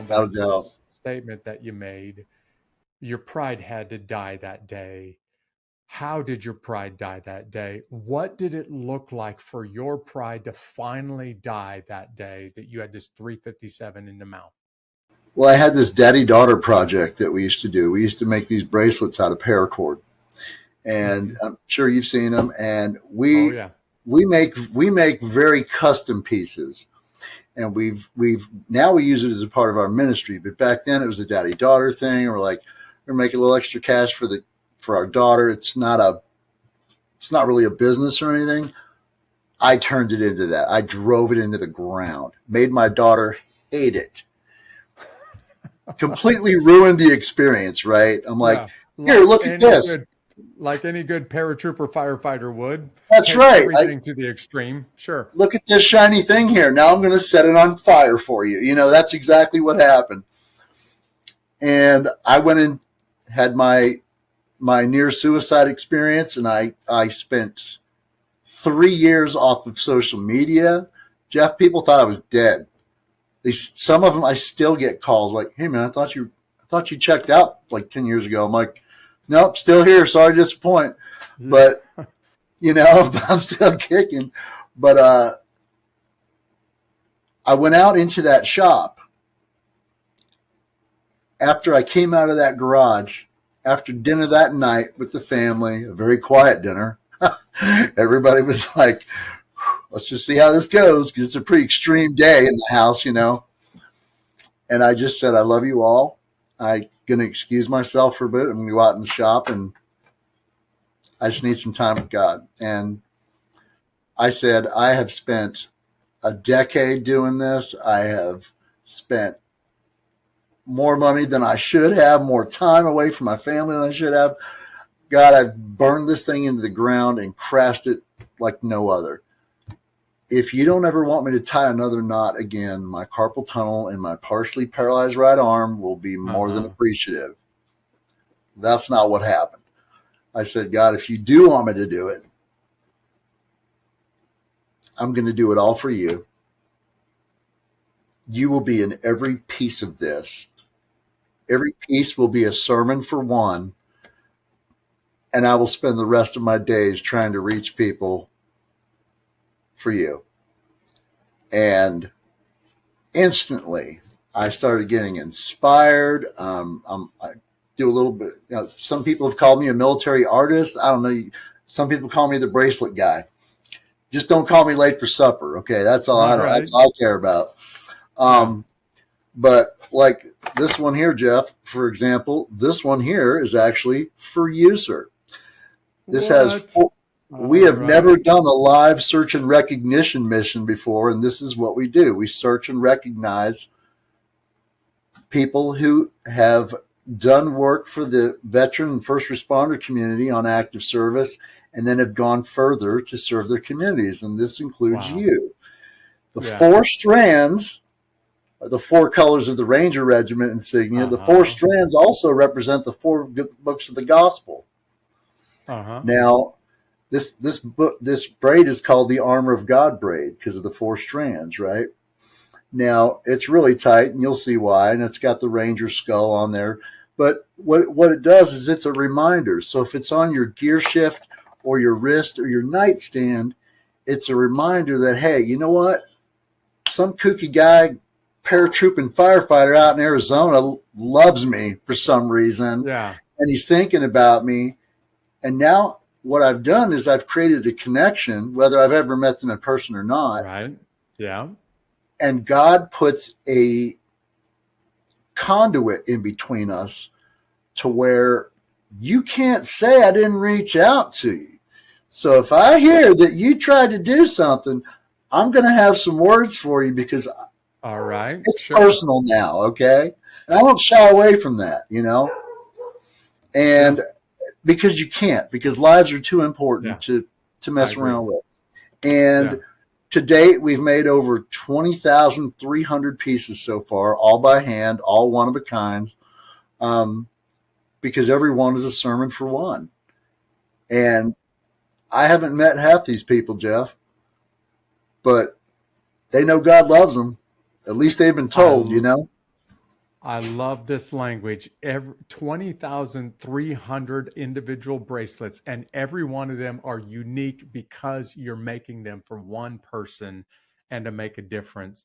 going Without back a to doubt. this statement that you made, your pride had to die that day. How did your pride die that day? What did it look like for your pride to finally die that day that you had this 357 in the mouth? Well, I had this daddy-daughter project that we used to do. We used to make these bracelets out of paracord, and Mm-hmm. I'm sure you've seen them. And Oh, we yeah. we make very custom pieces, and we've now we use it as a part of our ministry. But back then it was a daddy-daughter thing. We're like, we're making a little extra cash for our daughter. It's not really a business or anything. I turned it into that. I drove it into the ground, made my daughter hate it, completely ruined the experience, right? I'm like, Yeah. here, Like look at any this. good like any good paratrooper firefighter would That's take right. everything to the extreme. Sure. Look at this shiny thing here. Now I'm going to set it on fire for you. You know, that's exactly what happened. And I went and had my near suicide experience, and I spent 3 years off of social media. Jeff, people thought I was dead. Some of them I still get calls like, "Hey man, I thought you checked out like 10 years ago." I'm like, "Nope, still here. Sorry to disappoint." Yeah. But you know, I'm still kicking. But I went out into that shop after I came out of that garage after dinner that night with the family, a very quiet dinner. Everybody was like, let's just see how this goes because it's a pretty extreme day in the house, you know. And I just said, I love you all. I'm going to excuse myself for a bit. I'm going to go out in the shop and I just need some time with God. And I said, I have spent a decade doing this. I have spent more money than I should have, more time away from my family than I should have. God, I've burned this thing into the ground and crashed it like no other. If you don't ever want me to tie another knot again, my carpal tunnel and my partially paralyzed right arm will be more than Uh-huh. appreciative. That's not what happened. I said, God, if you do want me to do it, I'm going to do it all for you. You will be in every piece of this. Every piece will be a sermon for one, and I will spend the rest of my days trying to reach people for you. And instantly, I started getting inspired. I do a little bit. You know, some people have called me a military artist. I don't know. Some people call me the bracelet guy. Just don't call me late for supper. Okay, that's all I All know. right. That's all I care about. Yeah. But like this one here, Jeff, for example, this one here is actually for you, sir. This has What? four, we All have never right. done a live search and recognition mission before, and this is what we do. We search and recognize people who have done work for the veteran and first responder community on active service and then have gone further to serve their communities. And this includes Wow. you. The Yeah. four strands are the four colors of the Ranger Regiment insignia. The four Uh-huh. strands also represent the four books of the gospel. Uh-huh. Now, this braid is called the Armor of God braid because of the four strands, right? Now it's really tight, and you'll see why. And it's got the Ranger skull on there. But what it does is it's a reminder. So if it's on your gear shift or your wrist or your nightstand, it's a reminder that, hey, you know what? Some kooky guy, paratrooping firefighter out in Arizona loves me for some reason, Yeah. and he's thinking about me. And now what I've done is I've created a connection, whether I've ever met them in person or not. Right. Yeah. And God puts a conduit in between us to where you can't say I didn't reach out to you. So if I hear that you tried to do something, I'm going to have some words for you because All right. it's Sure. personal now, okay? And I don't shy away from that, you know? Yeah. And because you can't, because lives are too important Yeah. to I mess agree. around with. And Yeah. to date, we've made over 20,300 pieces so far, all by hand, all one of a kind, because every one is a sermon for one. And I haven't met half these people, Jeff, but they know God loves them. At least they've been told, you I know? I love this language. 20,300 individual bracelets, and every one of them are unique because you're making them for one person and to make a difference.